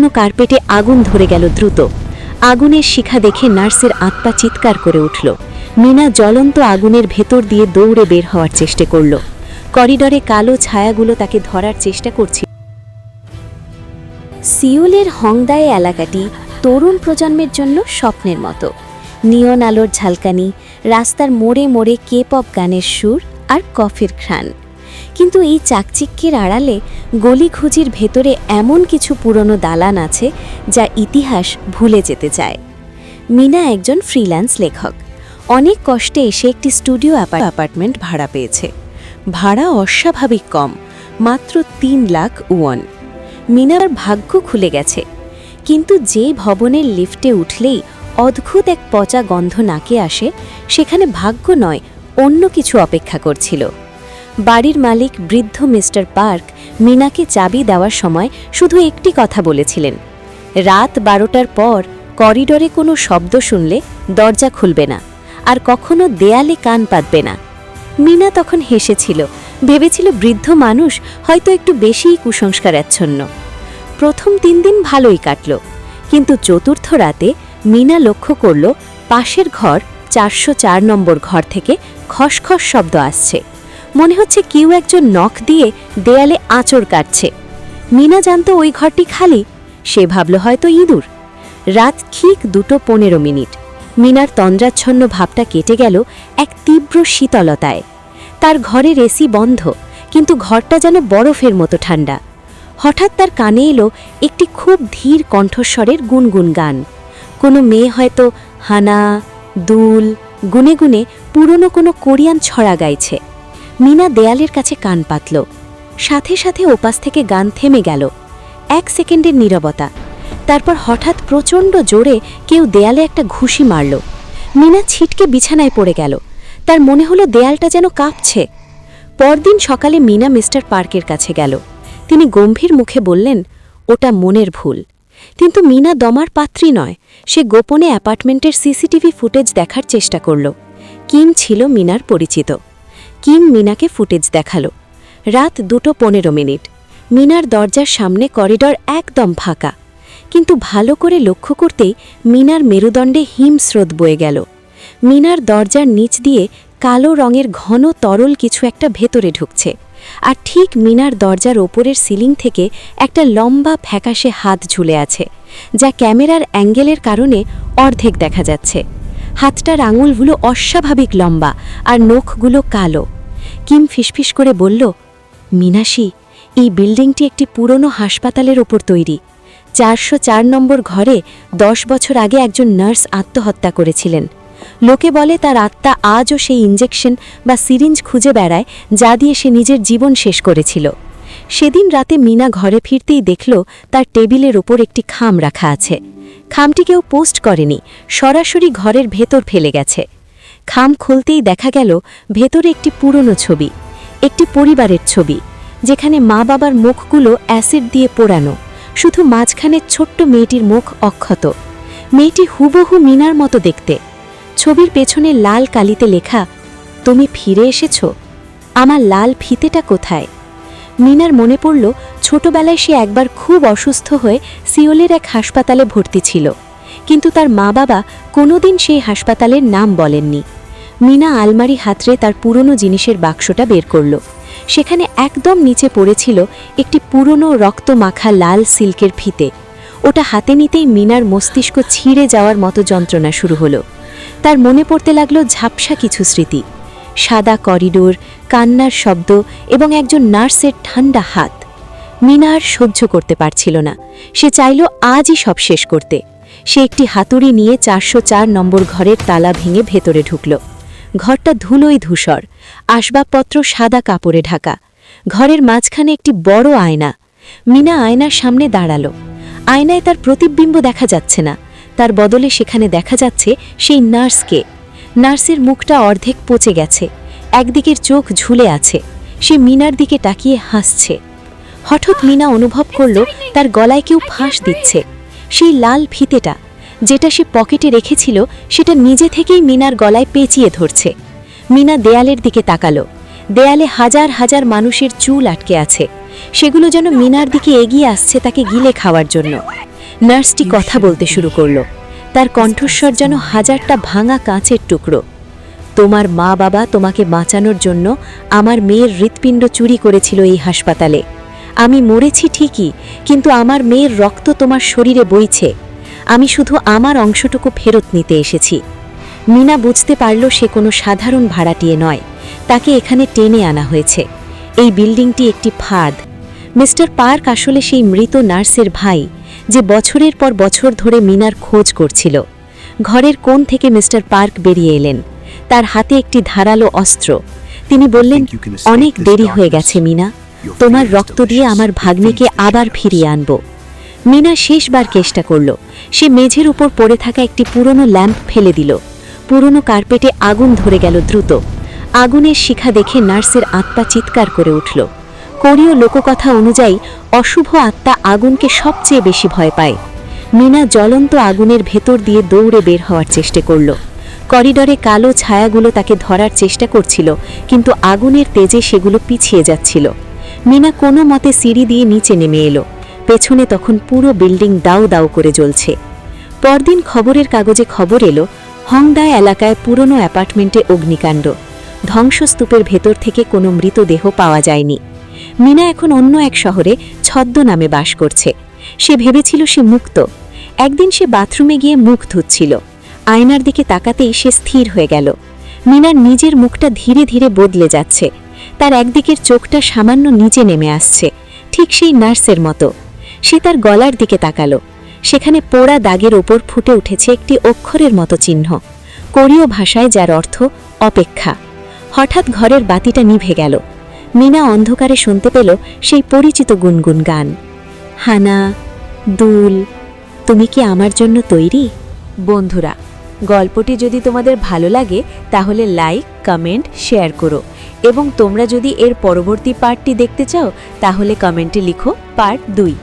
শুকনো কার্পেটে আগুন ধরে গেল দ্রুত। আগুনের শিখা দেখে নার্সের আত্মা চিৎকার করে উঠল। মিনা জ্বলন্ত আগুনের ভেতর দিয়ে দৌড়ে বের হওয়ার চেষ্টা করল। করিডরে কালো ছায়াগুলো তাকে ধরার চেষ্টা করছিল। সিউলের হংদায়ে এলাকাটি তরুণ প্রজন্মের জন্য স্বপ্নের মতো। নিয়ন আলোর ঝালকানি, রাস্তার মোড়ে মোড়ে কে পপ গানের সুর আর কফির ঘ্রাণ। কিন্তু এই চাকচিক্যের আড়ালে গলিখুঁজির ভেতরে এমন কিছু পুরনো দালান আছে যা ইতিহাস ভুলে যেতে চায়। মিনা একজন ফ্রিল্যান্স লেখক। অনেক কষ্টে এসে একটি স্টুডিও অ্যাপার্টমেন্ট ভাড়া পেয়েছে। ভাড়া অস্বাভাবিক কম, মাত্র ৩ লাখ উয়ন। মিনার ভাগ্য খুলে গেছে। কিন্তু যে ভবনের লিফটে উঠলেই অদ্ভুত এক পচা গন্ধ নাকে আসে, সেখানে ভাগ্য নয়, অন্য কিছু অপেক্ষা করছিল। বাড়ির মালিক বৃদ্ধ মিস্টার পার্ক মিনাকে চাবি দেওয়ার সময় শুধু একটি কথা বলেছিলেন, রাত 12টার পর করিডরে কোনো শব্দ শুনলে দরজা খুলবে না, আর কখনো দেয়ালে কান পাতবে না। মিনা তখন হেসেছিল, ভেবেছিল বৃদ্ধ মানুষ হয়তো একটু বেশিই কুসংস্কারাচ্ছন্ন। প্রথম 3 দিন ভালোই কাটল, কিন্তু চতুর্থ রাতে মিনা লক্ষ্য করল পাশের ঘর 404 নম্বর ঘর থেকে খসখস শব্দ আসছে। মনে হচ্ছে কেউ একজন নখ দিয়ে দেয়ালে আঁচড় কাটছে। মিনা জানত ওই ঘরটি খালি, সে ভাবল হয়তো ইঁদুর। রাত ঠিক 2:15। মিনার তন্দ্রাচ্ছন্ন ভাবটা কেটে গেল এক তীব্র শীতলতায়। তার ঘরের এসি বন্ধ, কিন্তু ঘরটা যেন বরফের মতো ঠান্ডা। হঠাৎ তার কানে এলো একটি খুব ধীর কণ্ঠস্বরের গুনগুন গান। কোনো মেয়ে হয়তো হানা দুল গুনে গুনে পুরনো কোনো কোরিয়ান ছড়া গাইছে। মিনা দেয়ালের কাছে কান পাতল। সাথে সাথে ওপাশ থেকে গান থেমে গেল। 1 সেকেন্ডের নীরবতা। তারপর হঠাৎ প্রচণ্ড জোরে কেউ দেয়ালে একটা ঘুষি মারল। মিনা ছিটকে বিছানায় পড়ে গেল। তার মনে হলো দেয়ালটা যেন কাঁপছে। পরদিন সকালে মিনা মিস্টার পার্কের কাছে গেল। তিনি গম্ভীর মুখে বললেন, ওটা মনের ভুল। কিন্তু মিনা দমার পাত্রী নয়। সে গোপনে অ্যাপার্টমেন্টের সিসিটিভি ফুটেজ দেখার চেষ্টা করল। কিম ছিল মিনার পরিচিত। কিম মিনাকে ফুটেজ দেখালো। রাত 2:15। মিনার দরজার সামনে করিডর একদম ফাঁকা, কিন্তু ভালো করে লক্ষ্য করতেই মিনার মেরুদণ্ডে হিমস্রোত বয়ে গেল। মিনার দরজার নিচ দিয়ে কালো রঙের ঘন তরল কিছু একটা ভেতরে ঢুকছে, আর ঠিক মিনার দরজার ওপরের সিলিং থেকে একটা লম্বা ফ্যাকাশে হাত ঝুলে আছে, যা ক্যামেরার অ্যাঙ্গেলের কারণে অর্ধেক দেখা যাচ্ছে। হাতটার আঙুলগুলো অস্বাভাবিক লম্বা আর নখগুলো কালো। কিম ফিসফিস করে বলল, মিনাশি, এই বিল্ডিংটি একটি পুরনো হাসপাতালের ওপর তৈরি। 404 নম্বর ঘরে 10 বছর আগে একজন নার্স আত্মহত্যা করেছিলেন। লোকে বলে তার আত্মা আজও সেই ইঞ্জেকশন বা সিরিঞ্জ খুঁজে বেড়ায় যা দিয়ে সে নিজের জীবন শেষ করেছিল। সেদিন রাতে মিনা ঘরে ফিরতেই দেখল তার টেবিলের ওপর একটি খাম রাখা আছে। খামটি কেউ পোস্ট করেনি, সরাসরি ঘরের ভেতর ফেলে গেছে। খাম খুলতেই দেখা গেল ভেতরে একটি পুরনো ছবি, একটি পরিবারের ছবি, যেখানে মা বাবার মুখগুলো অ্যাসিড দিয়ে পোড়ানো, শুধু মাঝখানে ছোট্ট মেয়েটির মুখ অক্ষত। মেয়েটি হুবহু মিনার মতো দেখতে। ছবির পেছনে লাল কালিতে লেখা, তুমি ফিরে এসেছ, আমার লাল ফিতেটা কোথায়? মিনার মনে পড়ল ছোটবেলায় সে একবার খুব অসুস্থ হয়ে সিওলের এক হাসপাতালে ভর্তি ছিল, কিন্তু তার মা বাবা কোনোদিন সেই হাসপাতালের নাম বলেননি। মিনা আলমারি হাতড়ে তার পুরনো জিনিসের বাক্সটা বের করল। সেখানে একদম নিচে পড়েছিল একটি পুরনো রক্তমাখা লাল সিল্কের ফিতে। ওটা হাতে নিতেই মিনার মস্তিষ্ক ছিঁড়ে যাওয়ার মতো যন্ত্রণা শুরু হলো। তার মনে পড়তে লাগলো ঝাপসা কিছু স্মৃতি, সাদা করিডোর, কান্নার শব্দ এবং একজন নার্সের ঠান্ডা হাত। মিনা আর সহ্য করতে পারছিল না। সে চাইল আজই সব শেষ করতে। সে একটি হাতুড়ি নিয়ে 404 নম্বর ঘরের তালা ভেঙে ভেতরে ঢুকল। ঘরটা ধুলোয় ধূসর, আসবাবপত্র সাদা কাপড়ে ঢাকা। ঘরের মাঝখানে একটি বড় আয়না। মিনা আয়নার সামনে দাঁড়ালো। আয়নায় তার প্রতিবিম্ব দেখা যাচ্ছে না, তার বদলে সেখানে দেখা যাচ্ছে সেই নার্সকে। নার্সের মুখটা অর্ধেক পচে গেছে, একদিকের চোখ ঝুলে আছে। সে মিনার দিকে তাকিয়ে হাসছে। হঠাৎ মিনা অনুভব করল তার গলায় কেউ ফাঁস দিচ্ছে। সেই লাল ফিতেটা, যেটা সে পকেটে রেখেছিল, সেটা নিজে থেকেই মিনার গলায় পেঁচিয়ে ধরছে। মিনা দেয়ালের দিকে তাকালো। দেয়ালে হাজার হাজার মানুষের চুল আটকে আছে। সেগুলো যেন মিনার দিকে এগিয়ে আসছে তাকে গিলে খাওয়ার জন্য। নার্সটি কথা বলতে শুরু করল। তার কণ্ঠস্বর যেন হাজারটা ভাঙা কাঁচের টুকরো। তোমার মা বাবা তোমাকে বাঁচানোর জন্য আমার মেয়ের হৃৎপিণ্ড চুরি করেছিল এই হাসপাতালে। আমি মরেছি ঠিকই, কিন্তু আমার মেয়ের রক্ত তোমার শরীরে বইছে। আমি শুধু আমার অংশটুকু ফেরত নিতে এসেছি। মিনা বুঝতে পারল সে কোনো সাধারণ ভাড়াটিয়ে নয়, তাকে এখানে টেনে আনা হয়েছে। এই বিল্ডিংটি একটি ফাঁদ। মিস্টার পার্ক আসলে সেই মৃত নার্সের ভাই, যে বছরের পর বছর ধরে মিনার খোঁজ করছিল। ঘরের কোণ থেকে মিস্টার পার্ক বেরিয়ে এলেন, তার হাতে একটি ধারালো অস্ত্র। তিনি বললেন, অনেক দেরি হয়ে গেছে মিনা, তোমার রক্ত দিয়ে আমার ভাগ্নিকে আবার ফিরিয়ে আনব। মিনা শেষবার চেষ্টা করল। সে মেঝের উপর পড়ে থাকা একটি পুরনো ল্যাম্প ফেলে দিল। পুরনো কার্পেটে আগুন ধরে গেল দ্রুত। আগুনের শিখা দেখে নার্সের আত্মা চিৎকার করে উঠল। কোরীয় লোককথা অনুযায়ী অশুভ আত্মা আগুনকে সবচেয়ে বেশি ভয় পায়। মিনা জ্বলন্ত আগুনের ভেতর দিয়ে দৌড়ে বের হওয়ার চেষ্টা করল। করিডরে কালো ছায়াগুলো তাকে ধরার চেষ্টা করছিল, কিন্তু আগুনের তেজে সেগুলো পিছিয়ে যাচ্ছিল। মিনা কোনো মতে সিঁড়ি দিয়ে নিচে নেমে এলো। পেছনে তখন পুরো বিল্ডিং দাউ দাউ করে জ্বলছে। পরদিন খবরের কাগজে খবর এলো, হংদায় এলাকায় পুরনো অ্যাপার্টমেন্টে অগ্নিকাণ্ড। ধ্বংসস্তূপের ভেতর থেকে কোনো মৃতদেহ পাওয়া যায়নি। মিনা এখন অন্য এক শহরে ছদ্মনামে বাস করছে। সে ভেবেছিল সে মুক্ত। একদিন সে বাথরুমে গিয়ে মুখ ধুচ্ছিল। আয়নার দিকে তাকাতেই সে স্থির হয়ে গেল। মিনার নিজের মুখটা ধীরে ধীরে বদলে যাচ্ছে। তার একদিকের চোখটা সামান্য নিচে নেমে আসছে, ঠিক সেই নার্সের মতো। সে তার গলার দিকে তাকালো। সেখানে পোড়া দাগের ওপর ফুটে উঠেছে একটি অক্ষরের মতো চিহ্ন, কোরীয় ভাষায়, যার অর্থ অপেক্ষা। হঠাৎ ঘরের বাতিটা নিভে গেল। মিনা অন্ধকারে শুনতে পেল সেই পরিচিত গুনগুন গান, হানা দুল, তুমি কি আমার জন্য তৈরি? বন্ধুরা, গল্পটি যদি তোমাদের ভালো লাগে তাহলে লাইক, কমেন্ট, শেয়ার করো, এবং তোমরা যদি এর পরবর্তী পার্টটি দেখতে চাও তাহলে কমেন্টে লিখো পার্ট 2।